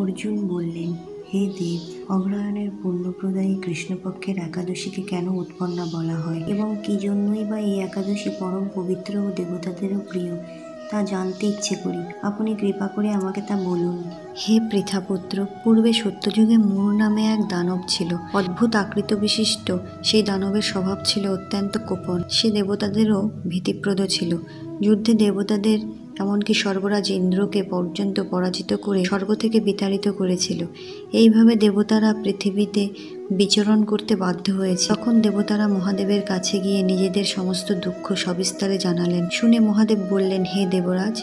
অর্জুন বললেন, হে দেব, অগ্রহায়ণের পুণ্যপ্রদায়ী কৃষ্ণপক্ষের একাদশীকে কেন উৎপন্না বলা হয় এবং কি জন্যই বা এই একাদশী পরম পবিত্র ও দেবতাদেরও প্রিয়, তা জানতে ইচ্ছে করি। আপনি কৃপা করে আমাকে তা বলুন। হে পৃথাপুত্র, পূর্বে সত্যযুগে মূর নামে এক দানব ছিল। অদ্ভুত আকৃতি বিশিষ্ট সেই দানবের স্বভাব ছিল অত্যন্ত কোপন। সে দেবতাদেরও ভীতিপ্রদ ছিল। যুদ্ধে দেবতাদের এমনকি স্বর্গরাজ ইন্দ্রকে পর্যন্ত পরাজিত করে স্বর্গ থেকে বিতাড়িত করেছিল। এইভাবে দেবতারা পৃথিবীতে বিচরণ করতে বাধ্য হয়েছে। তখন দেবতারা মহাদেবের কাছে গিয়ে নিজেদের সমস্ত দুঃখ সবিস্তারে জানালেন। শুনে মহাদেব বললেন, হে দেবরাজ,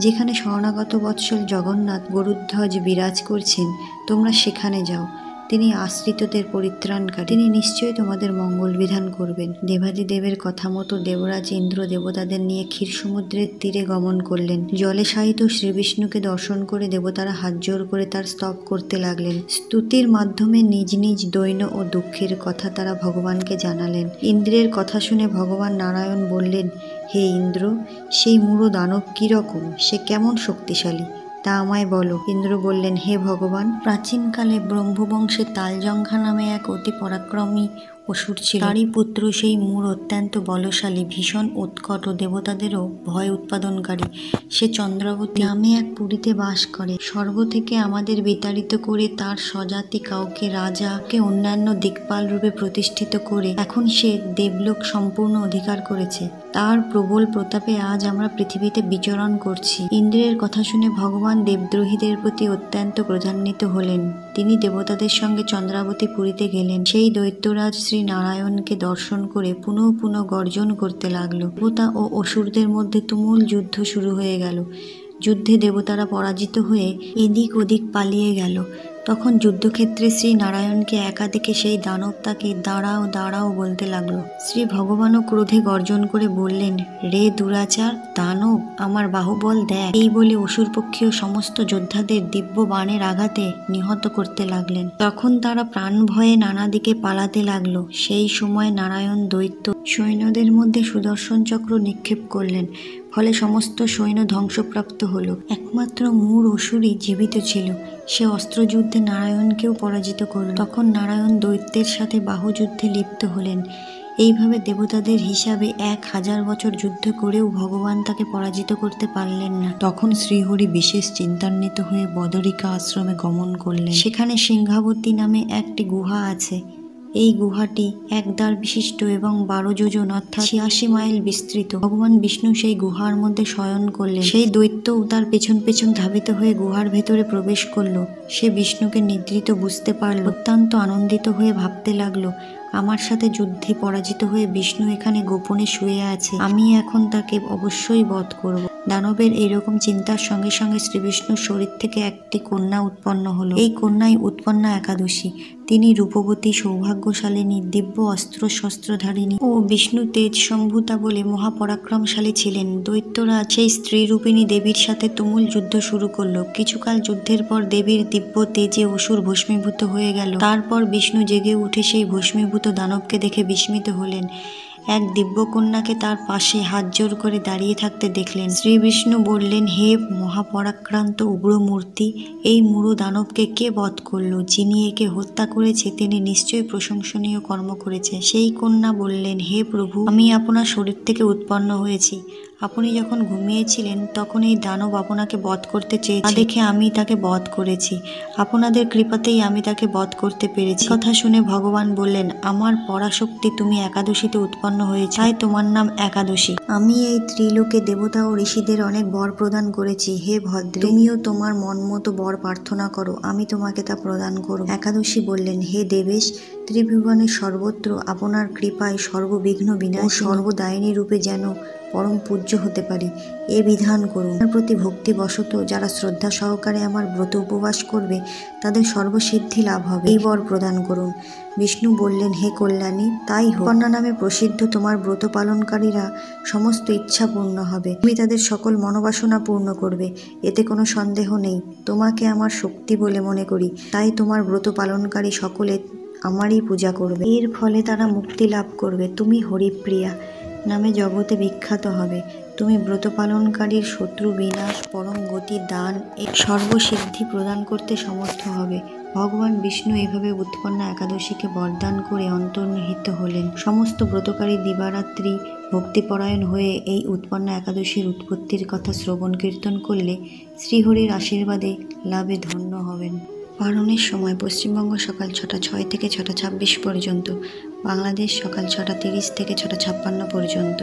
যেখানে শরণাগত বৎসল জগন্নাথ গরুধ্বজ বিরাজ করছেন, তোমরা সেখানে যাও। তিনি আশ্রিতদের পরিত্রাণকারী, তিনি নিশ্চয়ই তোমাদের মঙ্গল বিধান করবেন। দেবাদিদেবের কথা মতো দেবরাজ ইন্দ্র দেবতাদের নিয়ে ক্ষীর সমুদ্রের তীরে গমন করলেন। জলে শায়িত শ্রীবিষ্ণুকে দর্শন করে দেবতারা হাত জোর করে তার স্তব করতে লাগলেন। স্তুতির মাধ্যমে নিজ নিজ দৈন্য ও দুঃখের কথা তারা ভগবানকে জানালেন। ইন্দ্রের কথা শুনে ভগবান নারায়ণ বললেন, হে ইন্দ্র, সেই মূঢ় দানব কিরকম, সে কেমন শক্তিশালী, তা আমায় বলো। ইন্দ্র বললেন, হে ভগবান, প্রাচীনকালে ব্রহ্মবংশে তালজঙ্ঘা নামে এক অতি পরাক্রমী অসুর ছিল। তারই পুত্র সেই মূঢ় অত্যন্ত বলশালী, ভীষণ উৎকট ও দেবতাদেরও ভয় উৎপাদনকারী। সে চন্দ্রাবতী নামে এক পুরীতে বাস করে। স্বর্গ থেকে আমাদের বিতাড়িত করে তার স্বজাতি কাউকে রাজাকে অন্যান্য দিকপাল রূপে প্রতিষ্ঠিত করে এখন সে দেবলোক সম্পূর্ণ অধিকার করেছে। তার প্রবল প্রতাপে আজ আমরা পৃথিবীতে বিচরণ করছি। ইন্দ্রের কথা শুনে ভগবান দেবদ্রোহীদের প্রতি অত্যন্ত ক্রোধান্বিত হলেন। তিনি দেবতাদের সঙ্গে চন্দ্রাবতী পুরীতে গেলেন। সেই দৈত্যরাজ শ্রী নারায়ণকে দর্শন করে পুনঃ পুনঃ গর্জন করতে লাগলো। দেবতা ও অসুরদের মধ্যে তুমুল যুদ্ধ শুরু হয়ে গেল। যুদ্ধে দেবতারা পরাজিত হয়ে এদিক ওদিক পালিয়ে গেল। তখন যুদ্ধক্ষেত্রে শ্রী নারায়ণকে একা দেখে সেই দানব তাকে দাঁড়াও দাঁড়াও বলতে লাগলো। শ্রী ভগবানও ক্রোধে গর্জন করে বললেন, রে দুরাচার দানব, আমার বাহুবল দেখ। এই বলে অসুরপক্ষীয় সমস্ত যোদ্ধাদের দিব্য বাণের আঘাতে নিহত করতে লাগলেন। তখন তারা প্রাণ ভয়ে নানা দিকে পালাতে লাগলো। সেই সময় নারায়ণ দৈত্য সৈন্যদের মধ্যে সুদর্শন চক্র নিক্ষেপ করলেন। ফলে সমস্ত সৈন্য ধ্বংসপ্রাপ্ত হলো। একমাত্র মূঢ় অসুরই জীবিত ছিল। সে অস্ত্রযুদ্ধে নারায়ণকেও পরাজিত করল। তখন নারায়ণ দৈত্যের সাথে বাহুযুদ্ধে লিপ্ত হলেন। এইভাবে দেবতাদের হিসাবে 1000 বছর যুদ্ধ করেও ভগবান তাকে পরাজিত করতে পারলেন না। তখন শ্রীহরি বিশেষ চিন্তান্বিত হয়ে বদরিকা আশ্রমে গমন করলেন। সেখানে সিংহাবতী নামে একটি গুহা আছে। এই গুহাটি এক দ্বার বিশিষ্ট এবং 12 যোজন অর্থাৎ 86 মাইল বিস্তৃত। ভগবান বিষ্ণু সেই গুহার মধ্যে শয়ন করলেন। সেই দৈত্যও তার পেছন পেছন ধাবিত হয়ে গুহার ভেতরে প্রবেশ করলো। সে বিষ্ণুকে নিদ্রিত বুঝতে পারল। অত্যন্ত আনন্দিত হয়ে ভাবতে লাগলো, আমার সাথে যুদ্ধে পরাজিত হয়ে বিষ্ণু এখানে গোপনে শুয়ে আছে, আমি এখন তাকে অবশ্যই বধ করব। দানবের এইরকম চিন্তার সঙ্গে সঙ্গে শ্রীবিষ্ণুর শরীর থেকে একটি কন্যা উৎপন্ন হলো। এই কন্যাই উৎপন্না একাদশী। তিনি রূপবতী, সৌভাগ্যশালিনী, দিব্য অস্ত্র শস্ত্রধারিণী ও বিষ্ণু তেজ সম্ভূতা বলে মহাপরাক্রমশালী ছিলেন। দৈত্যরাজ সেই স্ত্রীরূপিণী দেবীর সাথে তুমুল যুদ্ধ শুরু করলো। কিছুকাল যুদ্ধের পর দেবীর দিব্য তেজে অসুর ভস্মীভূত হয়ে গেল। তারপর বিষ্ণু জেগে উঠে সেই ভস্মীভূত দানবকে দেখে বিস্মিত হলেন। এক দিব্যকন্যাকে তার পাশে হাত জোর করে দাঁড়িয়ে থাকতে দেখলেন। শ্রী বিষ্ণু বললেন, হে মহাপরাক্রান্ত উগ্রমূর্তি, এই মূঢ় দানবকে কে বধ করলো? যিনি একে হত্যা করেছে তিনি নিশ্চয়ই প্রশংসনীয় কর্ম করেছে। সেই কন্যা বললেন, হে প্রভু, আমি আপনার শরীর থেকে উৎপন্ন হয়েছি। আপনি যখন ঘুমিয়েছিলেন তখন এই দানব আপনাকে বধ করতে চেয়েছে, দেখে আমি তাকে বধ করেছি। আপনাদের কৃপাতেই আমি তাকে বধ করতে পেরেছি। কথা শুনে ভগবান বললেন, আমার পরাশক্তি, তুমি একাদশীতে উৎপন্ন হয়েছে, তাই তোমার নাম একাদশী। আমি এই ত্রিলোকে দেবতা ও ঋষিদের অনেক বর প্রদান করেছি। হে ভদ্রে, তুমিও তোমার মন মতো বর প্রার্থনা করো, আমি তোমাকে তা প্রদান করব। একাদশী বললেন, হে দেবেশ, ত্রিভুবনের সর্বত্র আপনার কৃপায় সর্ববিঘ্ন বিনাশ ও সর্বদায়িনী রূপে যেন পরম পূজ্য হতে পারি, এ বিধান করুন। আমার প্রতি ভক্তিবশত যারা শ্রদ্ধা সহকারে আমার ব্রত উপবাস করবে তাদের সর্বসিদ্ধি লাভ হবে, এই বর প্রদান করুন। বিষ্ণু বললেন, হে কল্যাণী, তাই হোক। কন্যা নামে প্রসিদ্ধ তোমার ব্রত পালনকারীরা সমস্ত ইচ্ছা পূর্ণ হবে। তুমি তাদের সকল মনোবাসনা পূর্ণ করবে, এতে কোনো সন্দেহ নেই। তোমাকে আমার শক্তি বলে মনে করি, তাই তোমার ব্রত পালনকারী সকলে আমারই পূজা করবে। এর ফলে তারা মুক্তি লাভ করবে। তুমি হরিপ্রিয়া নামে জগতে বিখ্যাত হবে। তুমি ব্রত পালনকারীর শত্রু বিনাশ, পরম গতি দান, সর্বসিদ্ধি প্রদান করতে সমর্থ হবে। ভগবান বিষ্ণু এভাবে উৎপন্না একাদশীকে বরদান করে অন্তর্নিহিত হলেন। সমস্ত ব্রতকারী দিবারাত্রি ভক্তিপরায়ণ হয়ে এই উৎপন্না একাদশীর উৎপত্তির কথা শ্রবণ কীর্তন করলে শ্রীহরির আশীর্বাদে লাভে ধন্য হবেন। পালনের সময় পশ্চিমবঙ্গ সকাল 6:06 থেকে 6:26 পর্যন্ত, বাংলাদেশ সকাল 6:30 থেকে 6:56 পর্যন্ত।